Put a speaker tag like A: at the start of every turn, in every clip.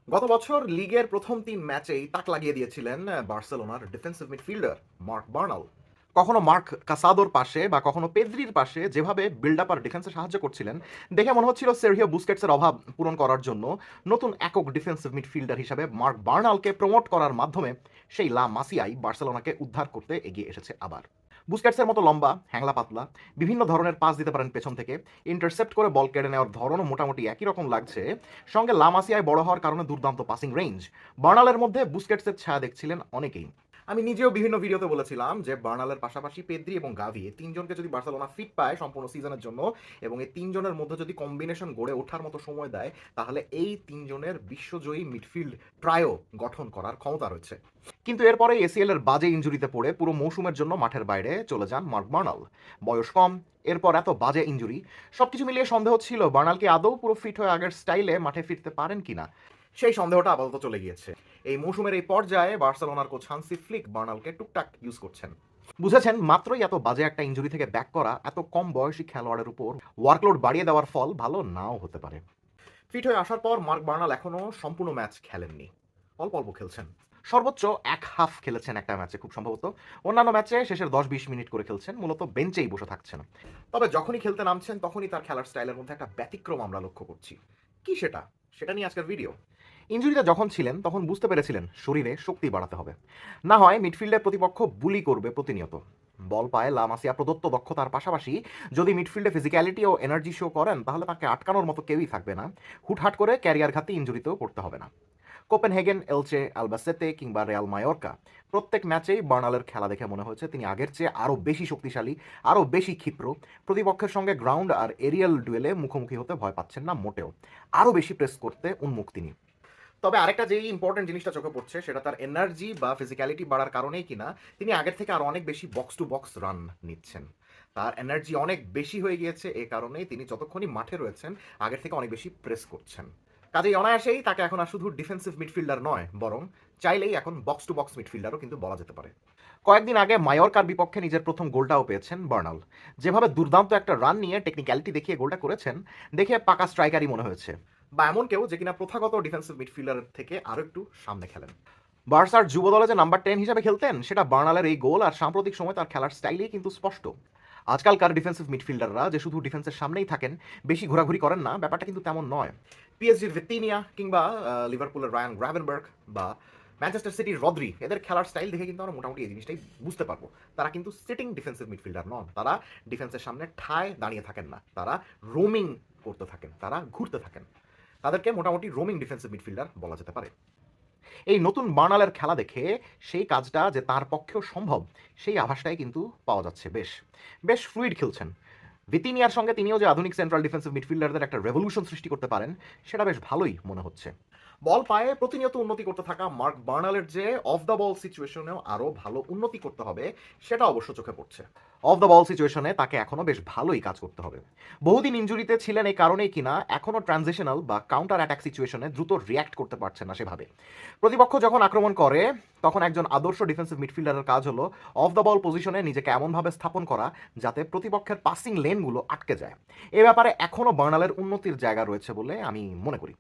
A: গত বছর লিগের প্রথম ৩ ম্যাচেই তাক লাগিয়ে দিয়েছিলেন বার্সেলোনার ডিফেন্সিভ মিডফিল্ডার মার্ক বার্নাল। কখনো মার্ক কাসাদোর পাশে বা কখনো পেদ্রির পাশে যেভাবে বিল্ড আপ আর ডিফেন্সে সাহায্য করছিলেন, দেখে মনে হচ্ছিল সের্হিও বুস্কেটসের অভাব পূরণ করার জন্য নতুন একক ডিফেন্সিভ মিডফিল্ডার হিসাবে মার্ক বার্নালকে প্রমোট করার মাধ্যমে সেই লা মাসিয়াই বার্সেলোনাকে উদ্ধার করতে এগিয়ে এসেছে আবার। বুস্কেটসের মতো লম্বা, হ্যাংলা পাতলা, বিভিন্ন ধরনের পাস দিতে পারেন পেছন থেকে, ইন্টারসেপ্ট করে বল কেড়ে নেওয়ার ধরনও মোটামুটি একই রকম লাগছে। সঙ্গে লামাসিয়ায় বড় হওয়ার কারণে দুর্দান্ত পাসিং রেঞ্জ। বার্নালের মধ্যে বুস্কেটসের ছায়া দেখছিলেন অনেকেই। আমি নিজেও বিভিন্ন ভিডিওতে বলেছিলাম যে বার্নালের পাশাপাশি পেদ্রি এবং গাভি এই তিনজনকে যদি বার্সেলোনা ফিট পায় সম্পূর্ণ সিজনের জন্য এবং এই তিনজনের মধ্যে যদি কম্বিনেশন গড়ে ওঠার মতো সময় দেয়, তাহলে এই তিনজনের বিশ্বজয়ী মিডফিল্ড ট্রায়ো গঠন করার ক্ষমতা রয়েছে। কিন্তু এরপরে এসিএল এর বাজে ইনজুরিতে পড়ে পুরো মৌসুমের জন্য মাঠের বাইরে চলে যান মার্ক বার্নাল। বয়স কম, এরপর এত বাজে ইনজুরি, সবকিছু মিলিয়ে সন্দেহ ছিল বার্নাল কি আদৌ পুরো ফিট হয়ে আগের স্টাইলে মাঠে ফিরতে পারেন কিনা। সেই সন্দেহটা আপাতত চলে গিয়েছে। এই মৌসুমের এই পর্যায়ে বার্সেলোনার কোচ হান্সি ফ্লিক বার্নালকে টুকটাক ইউজ করছেন। বুঝেছেন মাত্রই এত বাজে একটা ইনজুরি থেকে ব্যাক করা এত কম বয়সী খেলোয়াড়ের উপর ওয়ার্কলোড বাড়িয়ে দেওয়ার ফল ভালো নাও হতে পারে। ফিট হয়ে আসার পর মার্ক বার্নাল এখনো সম্পূর্ণ ম্যাচ খেলেননি, অল্প অল্প খেলছেন। সর্বোচ্চ এক হাফ খেলেছেন একটা ম্যাচে খুব সম্ভবত। অন্যান্য ম্যাচে শেষের ১০-২০ মিনিট করে খেলছেন, মূলত বেঞ্চেই বসে থাকছেন। তবে যখনই খেলতে নামছেন তখনই তার খেলার স্টাইলের মধ্যে একটা ব্যতিক্রম আমরা লক্ষ্য করছি। কি সেটা? সেটা নিয়ে আজকের ভিডিও। ইনজুরিতে যখন ছিলেন তখন বুঝতে পেরেছিলেন শরীরে শক্তি বাড়াতে হবে, না হয় মিডফিল্ডের প্রতিপক্ষ বুলি করবে প্রতিনিয়ত। বল পায়ে লামাসিয়া প্রদত্ত দক্ষতার পাশাপাশি যদি মিডফিল্ডে ফিজিক্যালিটি ও এনার্জি শো করেন, তাহলে তাকে আটকানোর মতো কেউই থাকবে না। হুটহাট করে ক্যারিয়ার ঘাতি ইনজুরিতেও পড়তে হবে না। কোপেনহেগেন, এলচে, আলবাসেতে কিংবা রিয়াল মায়োর্কা প্রত্যেক ম্যাচেই বার্নালের খেলা দেখে মনে হয়েছে তিনি আগের চেয়ে আরও বেশি শক্তিশালী, আরও বেশি ক্ষিপ্র। প্রতিপক্ষের সঙ্গে গ্রাউন্ড আর এরিয়াল ডুয়েলে মুখোমুখি হতে ভয় পাচ্ছেন না মোটেও। আরও বেশি প্রেস করতে উন্মুখ তিনি। তবে আরেকটা যেই ইম্পর্টেন্ট জিনিসটা চোখে পড়ছে সেটা তার এনার্জি বা ফিজিক্যালিটি বাড়ার কারণেই কিনা তিনি আগের থেকে আরো অনেক বেশি বক্স টু বক্স রান নিচ্ছেন। তার এনার্জি অনেক বেশি হয়ে গিয়েছে, এ কারণেই তিনি যতক্ষণই মাঠে রয়েছেন আগের থেকে অনেক বেশি প্রেস করছেন। কাজেই অনায়াসেই তাকে এখন আর শুধু ডিফেন্সিভ মিডফিল্ডার নয়, বরং চাইলেই এখন বক্স টু বক্স মিডফিল্ডারও কিন্তু বলা যেতে পারে। কয়েকদিন আগে মায়োরকার বিপক্ষে নিজের প্রথম গোলটাও পেয়েছেন বার্নাল। যেভাবে দুর্দান্ত একটা রান নিয়ে টেকনিক্যালিটি দেখিয়ে গোলটা করেছেন, দেখে পাকা স্ট্রাইকারই মনে হয়েছে, বা এমন কেউ যে কিনা প্রথাগত ডিফেন্সিভ মিডফিল্ডারের থেকে আরো একটু সামনে খেলেন। বার্সার যুব দলে যে নাম্বার 10 হিসেবে খেলতেন, সেটা বার্নালের এই গোল আর সাম্প্রতিক সময় তার খেলার স্টাইলেই কিন্তু স্পষ্ট। আজকালকার ডিফেন্সিভ মিডফিল্ডাররা যে শুধু ডিফেন্সের সামনেই থাকেন, বেশি ঘোরাঘুরি করেন না, ব্যাপারটা কিন্তু তেমন নয়। পিএসজির ভিত্তিনিয়া কিংবা লিভারপুলের রায়ান গ্রাভেনবার্গ বা ম্যানচেস্টার সিটির রদ্রি, এদের খেলার স্টাইল দেখে কিন্তু আমরা মোটামুটি এই জিনিসটাই বুঝতে পারবো। তারা কিন্তু সিটিং ডিফেন্সিভ মিডফিল্ডার নন, তারা ডিফেন্সের সামনে ঠায় দাঁড়িয়ে থাকেন না, তারা রোমিং করতে থাকেন, তারা ঘুরতে থাকেন। তাদেরকে মোটামুটি রোমিং ডিফেন্সিভ মিডফিল্ডার বলা যেতে পারে। এই নতুন বার্নালের খেলা দেখে সেই কাজটা যে তার পক্ষেও সম্ভব, সেই আভাসটাই কিন্তু পাওয়া যাচ্ছে। বেশ বেশ ফ্লুইড খেলছেন। ভিতিনিয়ার সঙ্গে তিনিও যে আধুনিক সেন্ট্রাল ডিফেন্সিভ মিডফিল্ডারদের একটা রেভলিউশন সৃষ্টি করতে পারেন, সেটা বেশ ভালোই মনে হচ্ছে। বল পায়ে প্রতিনিয়ত উন্নতি করতে থাকা মার্ক বার্নালের যে অফ দ্য বল সিচুয়েশনেও আরও ভালো উন্নতি করতে হবে, সেটা অবশ্য চোখে পড়ছে। অফ দ্য বল সিচুয়েশনে তাকে এখনও বেশ ভালোই কাজ করতে হবে। বহুদিন ইনজুরিতে ছিলেন, এই কারণেই কিনা এখনও ট্রানজিশনাল বা কাউন্টার অ্যাটাক সিচুয়েশনে দ্রুত রিয়্যাক্ট করতে পারছেন না সেভাবে। প্রতিপক্ষ যখন আক্রমণ করে, তখন একজন আদর্শ ডিফেন্সিভ মিডফিল্ডারের কাজ হলো অফ দ্য বল পজিশনে নিজেকে এমনভাবে স্থাপন করা যাতে প্রতিপক্ষের পাসিং লেনগুলো আটকে যায়। এ ব্যাপারে এখনও বার্নালের উন্নতির জায়গা রয়েছে বলে আমি মনে করি।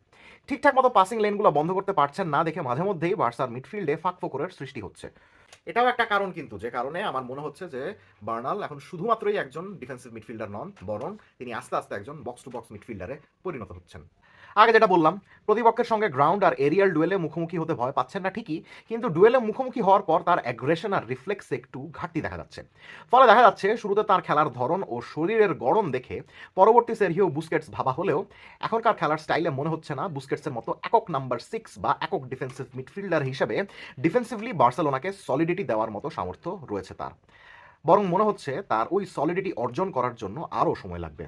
A: ঠিকঠাক মতো পাসিং লেনগুলো বন্ধ করতে পারছেন না দেখে মাঝে মধ্যেই বার্সার মিডফিল্ডে ফাঁকফোকরের সৃষ্টি হচ্ছে। এটাও একটা কারণ কিন্তু, যে কারণে আমার মনে হচ্ছে যে বার্নাল এখন শুধুমাত্রই একজন ডিফেন্সিভ মিডফিল্ডার নন, বরং তিনি আস্তে আস্তে একজন বক্স টু বক্স মিডফিল্ডারে পরিণত হচ্ছেন। আগে যেটা বললাম, প্রতিপক্ষের সঙ্গে গ্রাউন্ড আর এরিয়াল ডুয়েলে মুখোমুখি হতে ভয় পাচ্ছেন না ঠিকই, কিন্তু ডুয়েলে মুখোমুখি হওয়ার পর তার অ্যাগ্রেশন আর রিফ্লেক্সে একটু ঘাটতি দেখা যাচ্ছে। ফলে দেখা যাচ্ছে শুরুতে তার খেলার ধরন ও শরীরের গড়ন দেখে পরবর্তী সেরহিও বুস্কেটস ভাবা হলেও এখনকার খেলার স্টাইলে মনে হচ্ছে না বুস্কেটসের মতো একক নাম্বার 6 বা একক ডিফেন্সিভ মিডফিল্ডার হিসেবে ডিফেন্সিভলি বার্সেলোনাকে সলিডিটি দেওয়ার মতো সামর্থ্য রয়েছে তার। বরং মনে হচ্ছে তার ওই সলিডিটি অর্জন করার জন্য আরও সময় লাগবে।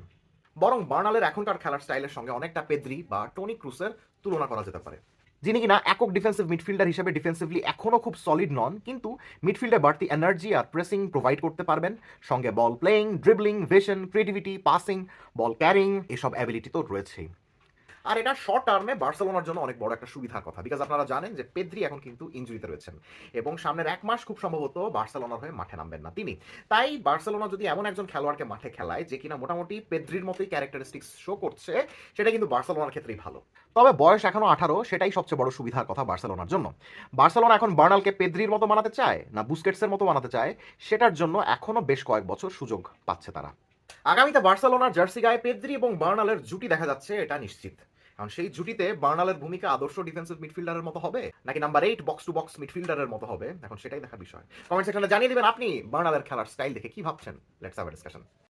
A: বরং বার্নালের এখনকার খেলার স্টাইলের সঙ্গে অনেকটা পেদ্রি বা টনি ক্রুসের তুলনা করা যেতে পারে, যিনি কিনা একক ডিফেন্সিভ মিডফিল্ডার হিসেবে ডিফেন্সিভলি এখনও খুব সলিড নন, কিন্তু মিডফিল্ডে বাড়তি এনার্জি আর প্রেসিং প্রোভাইড করতে পারবেন। সঙ্গে ball playing, dribbling, vision, creativity, passing, ball carrying, এসব অ্যাবিলিটি তো রয়েছেই। আর এটা শর্ট টার্মে বার্সেলোনার জন্য অনেক বড় একটা সুবিধার কথা, বিকজ আপনারা জানেন যে পেদ্রি এখন কিন্তু ইনজুরিতে রয়েছেন এবং সামনের 1 মাস খুব সম্ভবত বার্সেলোনার হয়ে মাঠে নামবেন না তিনি। তাই বার্সেলোনা যদি এমন একজন খেলোয়াড়কে মাঠে খেলায় যে কিনা মোটামুটি পেদ্রির মতোই ক্যারেক্টারিস্টিক্স শো করছে, সেটা কিন্তু বার্সেলোনার ক্ষেত্রেই ভালো। তবে বয়স এখনো 18, সেটাই সবচেয়ে বড় সুবিধার কথা বার্সেলোনার জন্য। বার্সেলোনা এখন বার্নালকে পেদ্রির মতো বানাতে চায় না বুস্কেটসের মতো বানাতে চায়, সেটার জন্য এখনো বেশ কয়েক বছর সুযোগ পাচ্ছে তারা। আগামীতে বার্সেলোনার জার্সি গায়ে পেদ্রি এবং বার্নালের জুটি দেখা যাচ্ছে, এটা নিশ্চিত। কারণ সেই জুটিতে বার্নালের ভূমিকা আদর্শ ডিফেন্সিভ মিডফিল্ডারের মতো হবে নাকি নাম্বার 8 বক্স টু বক্স মিডফিল্ডারের মতো হবে, এখন সেটাই দেখার বিষয়। কমেন্ট সেকশনে জানিয়ে দিবেন আপনি বার্নালের খেলার স্টাইল দেখে কি ভাবছেন। Let's have a discussion.